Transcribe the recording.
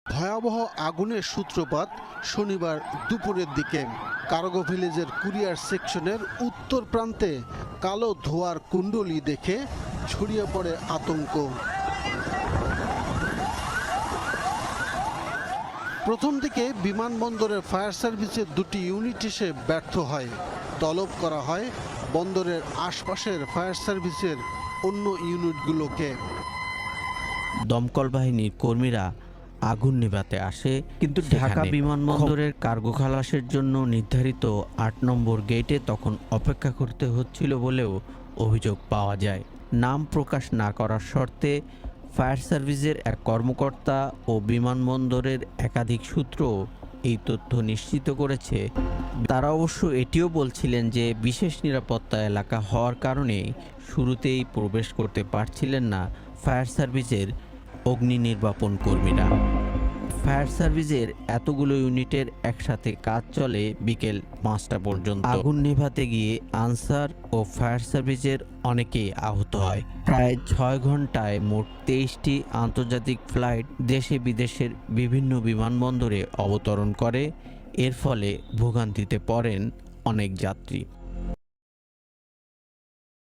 ভয়াবহ আগুনের সূত্রপাত শনিবার দুপুরের দিকে কার্গো ভিলেজের কুরিয়ার সেকশনের উত্তর প্রান্তে কালো ধোঁয়ার কুণ্ডলী দেখে ছড়িয়ে পড়ে আতঙ্ক। প্রথম দিকে বিমানবন্দরের ফায়ার সার্ভিসের দুটি ইউনিট এসে ব্যর্থ হয়। তলব করা হয় বন্দরের আশপাশের ফায়ার সার্ভিসের অন্য ইউনিটগুলোকে। দমকল বাহিনীর কর্মীরা আগুন নেভাতে আসে, কিন্তু ঢাকা বিমানবন্দরের কার্গো খালাসের জন্য নির্ধারিত ৮ নম্বর গেটে তখন অপেক্ষা করতে হচ্ছিল বলেও অভিযোগ পাওয়া যায়। নাম প্রকাশ না করার শর্তে ফায়ার সার্ভিসের এক কর্মকর্তা ও বিমানবন্দরের একাধিক সূত্র এই তথ্য নিশ্চিত করেছে। তারা অবশ্য এটিও বলছিলেন যে বিশেষ নিরাপত্তা এলাকা হওয়ার কারণে শুরুতেই প্রবেশ করতে পারছিলেন না ফায়ার সার্ভিসের অগ্নি নির্বাপন কর্মীরা। ফায়ার সার্ভিসের এতগুলো ইউনিটের একসাথে কাজ চলে বিকেল ৫টা পর্যন্ত। আগুন নেভাতে গিয়ে আনসার ও ফায়ার সার্ভিসের অনেকেই আহত হয়। প্রায় ৬ ঘন্টায় মোট ২৩টি আন্তর্জাতিক ফ্লাইট দেশে বিদেশের বিভিন্ন বিমানবন্দরে অবতরণ করে। এর ফলে ভোগান্তিতে পড়েন অনেক যাত্রী।